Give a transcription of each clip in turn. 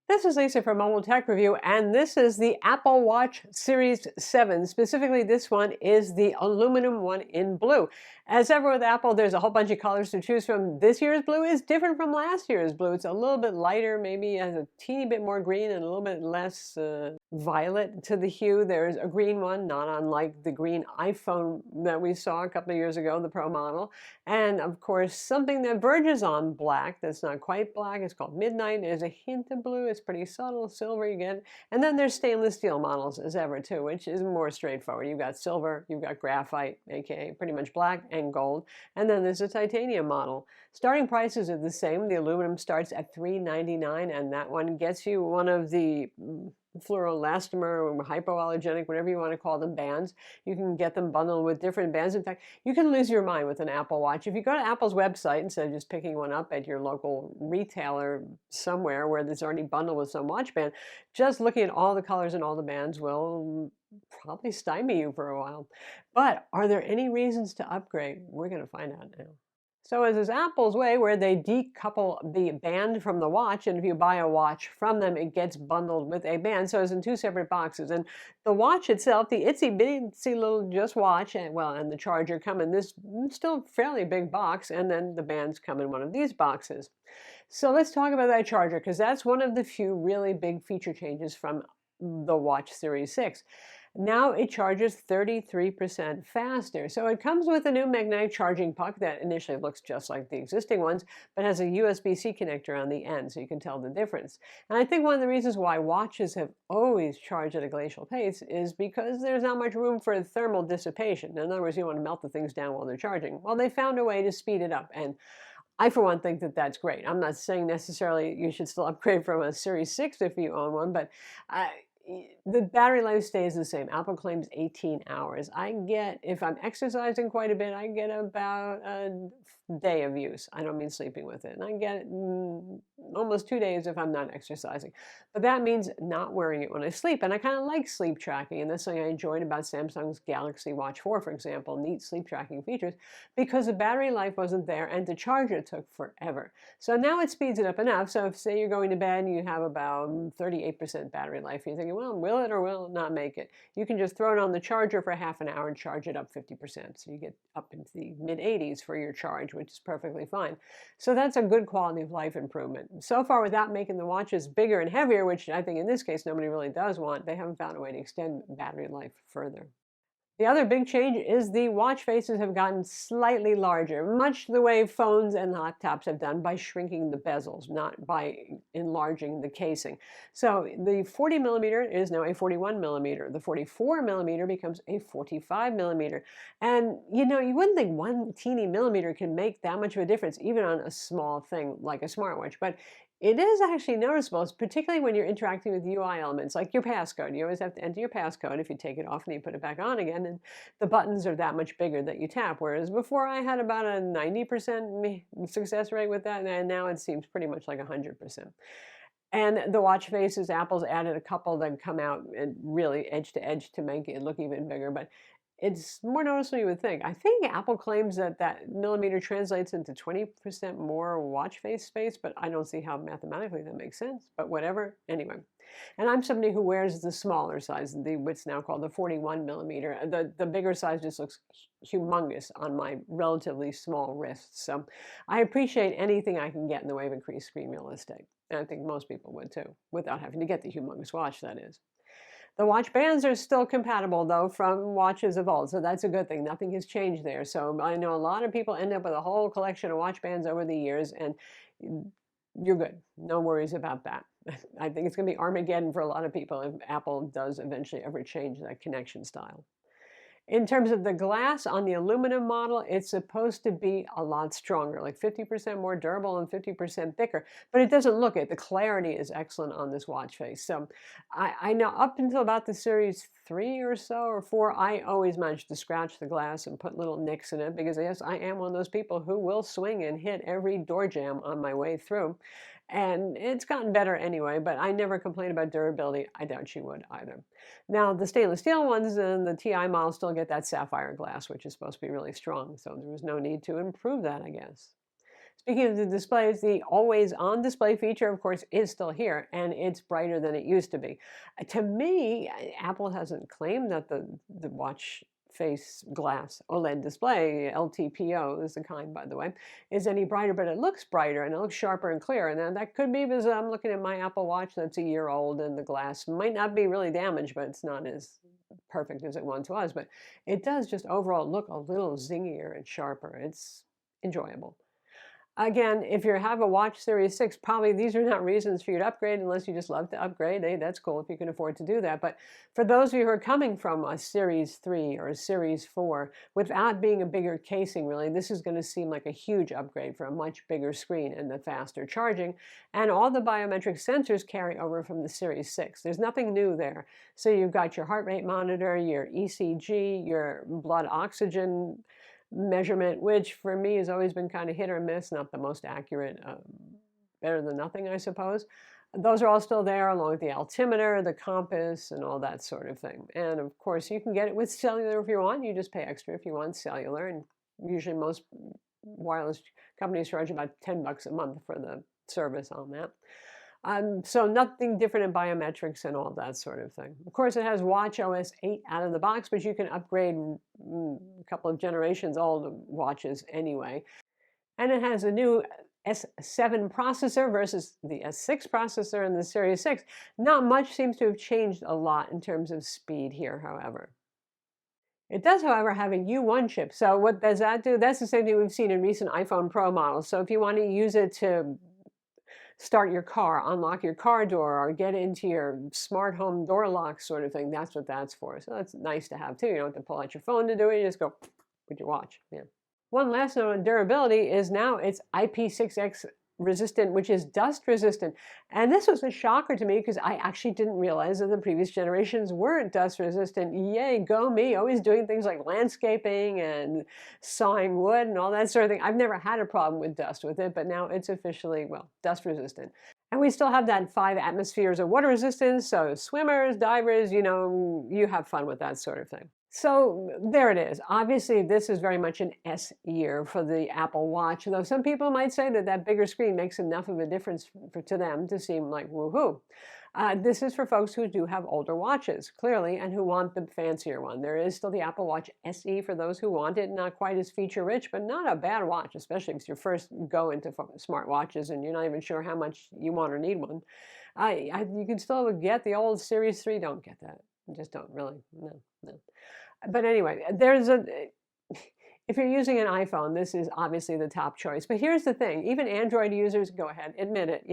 This is Lisa from Mobile Tech Review, and this is the Apple Watch Series 7. Specifically, this one is the aluminum one in blue. As ever with Apple, there's a whole bunch of colors to choose from. This year's blue is different from last year's blue. It's a little bit lighter, maybe has a teeny bit more green and a little bit less violet to the hue. There's a green one, not unlike the green iPhone that we saw a couple of years ago, the Pro model. And of course, something that verges on black, that's not quite black, it's called Midnight. There's a hint of blue. It's pretty subtle, silver you get. And then there's stainless steel models as ever too, which is more straightforward. You've got silver, you've got graphite, aka pretty much black, and gold. And then there's a titanium model. Starting prices are the same. The aluminum starts at $399, and that one gets you one of the fluoroelastomer or hypoallergenic, whatever you want to call them, bands. You can get them bundled with different bands. In fact, you can lose your mind with an Apple Watch. If you go to Apple's website, instead of just picking one up at your local retailer somewhere where there's already bundled with some watch band, just looking at all the colors and all the bands will probably stymie you for a while. But are there any reasons to upgrade? We're going to find out now. So as is Apple's way, where they decouple the band from the watch, and if you buy a watch from them, it gets bundled with a band. So it's in two separate boxes. And the watch itself, the itsy bitsy little just watch, and the charger come in this still fairly big box, and then the bands come in one of these boxes. So let's talk about that charger, because that's one of the few really big feature changes from the Watch Series 6. Now it charges 33% faster. So it comes with a new magnetic charging puck that initially looks just like the existing ones, but has a USB-C connector on the end, so you can tell the difference. And I think one of the reasons why watches have always charged at a glacial pace is because there's not much room for thermal dissipation. In other words, you want to melt the things down while they're charging. Well, they found a way to speed it up, and I, for one, think that that's great. I'm not saying necessarily you should still upgrade from a Series 6 if you own one, but the battery life stays the same. Apple claims 18 hours. If I'm exercising quite a bit, I get about a day of use. I don't mean sleeping with it. And I get almost 2 days if I'm not exercising. But that means not wearing it when I sleep. And I kind of like sleep tracking. And that's something I enjoyed about Samsung's Galaxy Watch 4, for example, neat sleep tracking features, because the battery life wasn't there and to charge it took forever. So now it speeds it up enough. So if, say, you're going to bed and you have about 38% battery life, you're thinking, well, will it or will it not make it? You can just throw it on the charger for half an hour and charge it up 50%. So you get up into the mid-80s for your charge, which is perfectly fine. So that's a good quality of life improvement. So far, without making the watches bigger and heavier, which I think in this case nobody really does want, they haven't found a way to extend battery life further. The other big change is the watch faces have gotten slightly larger, much the way phones and laptops have done by shrinking the bezels, not by enlarging the casing. So the 40 millimeter is now a 41 millimeter. The 44 millimeter becomes a 45 millimeter. And you wouldn't think one teeny millimeter can make that much of a difference, even on a small thing like a smartwatch. But it is actually noticeable, particularly when you're interacting with UI elements, like your passcode. You always have to enter your passcode. If you take it off and you put it back on again, and the buttons are that much bigger that you tap. Whereas before I had about a 90% success rate with that, and now it seems pretty much like 100%. And the watch faces, Apple's added a couple that come out and really edge to edge to make it look even bigger. But it's more noticeable than you would think. I think Apple claims that that millimeter translates into 20% more watch face space, but I don't see how mathematically that makes sense. But whatever, anyway. And I'm somebody who wears the smaller size, what's now called the 41 millimeter. The bigger size just looks humongous on my relatively small wrists. So I appreciate anything I can get in the way of increased screen real estate. And I think most people would too, without having to get the humongous watch, that is. The watch bands are still compatible, though, from watches of old, so that's a good thing. Nothing has changed there. So I know a lot of people end up with a whole collection of watch bands over the years, and you're good. No worries about that. I think it's going to be Armageddon for a lot of people if Apple does eventually ever change that connection style. In terms of the glass on the aluminum model, it's supposed to be a lot stronger, like 50% more durable and 50% thicker, but it doesn't look it. The clarity is excellent on this watch face. So I know up until about the Series 3 or so, or 4, I always managed to scratch the glass and put little nicks in it because, yes, I am one of those people who will swing and hit every door jamb on my way through. And it's gotten better anyway, but I never complain about durability. I doubt you would either. Now, the stainless steel ones and the TI models still get that sapphire glass, which is supposed to be really strong. So there was no need to improve that, I guess. Speaking of the displays, the always-on display feature, of course, is still here, and it's brighter than it used to be. To me, Apple hasn't claimed that the watch face glass OLED display, LTPO is the kind, by the way, is any brighter, but it looks brighter and it looks sharper and clearer. And then that could be because I'm looking at my Apple Watch that's a year old and the glass might not be really damaged, but it's not as perfect as it once was. But it does just overall look a little zingier and sharper. It's enjoyable. Again, if you have a Watch Series 6, probably these are not reasons for you to upgrade unless you just love to upgrade. Hey, that's cool if you can afford to do that. But for those of you who are coming from a Series 3 or a Series 4, without being a bigger casing, really, this is going to seem like a huge upgrade for a much bigger screen and the faster charging. And all the biometric sensors carry over from the Series 6. There's nothing new there. So you've got your heart rate monitor, your ECG, your blood oxygen measurement, which for me has always been kind of hit or miss, not the most accurate, better than nothing, I suppose. Those are all still there, along with the altimeter, the compass, and all that sort of thing. And of course, you can get it with cellular if you want. You just pay extra if you want cellular. And usually most wireless companies charge about $10 a month for the service on that. So nothing different in biometrics and all that sort of thing. Of course, it has watchOS 8 out of the box, but you can upgrade a couple of generations old watches anyway. And it has a new S7 processor versus the S6 processor in the Series 6. Not much seems to have changed a lot in terms of speed here, however. It does, however, have a U1 chip. So what does that do? That's the same thing we've seen in recent iPhone Pro models. So if you want to use it to start your car, unlock your car door, or get into your smart home door lock sort of thing, that's what that's for. So that's nice to have too. You don't have to pull out your phone to do it. You just go with your watch. Yeah. One last note on durability is now it's IP6X resistant, which is dust resistant. And this was a shocker to me because I actually didn't realize that the previous generations weren't dust resistant. Yay, go me, always doing things like landscaping and sawing wood and all that sort of thing. I've never had a problem with dust with it, but now it's officially, well, dust resistant. And we still have that 5 atmospheres of water resistance, so swimmers, divers, you have fun with that sort of thing. So there it is. Obviously, this is very much an S year for the Apple Watch, though some people might say that that bigger screen makes enough of a difference to them to seem like woohoo. This is for folks who do have older watches, clearly, and who want the fancier one. There is still the Apple Watch SE for those who want it, not quite as feature-rich, but not a bad watch, especially if it's your first go into smartwatches and you're not even sure how much you want or need one. You can still get the old Series 3. Don't get that. Just don't really. No. But anyway, if you're using an iPhone, this is obviously the top choice. But here's the thing, even Android users, go ahead, admit it,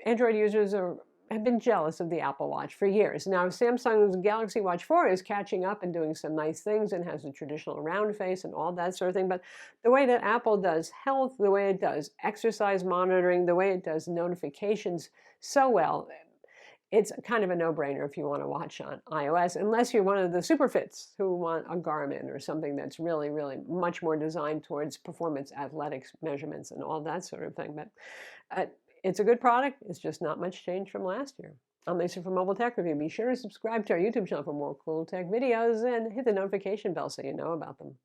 Android users have been jealous of the Apple Watch for years. Now, Samsung's Galaxy Watch 4 is catching up and doing some nice things and has a traditional round face and all that sort of thing. But the way that Apple does health, the way it does exercise monitoring, the way it does notifications so well, it's kind of a no-brainer if you want to watch on iOS, unless you're one of the super fits who want a Garmin or something that's really, really much more designed towards performance athletics measurements and all that sort of thing. But it's a good product. It's just not much change from last year. I'm Lisa from Mobile Tech Review. Be sure to subscribe to our YouTube channel for more cool tech videos and hit the notification bell so you know about them.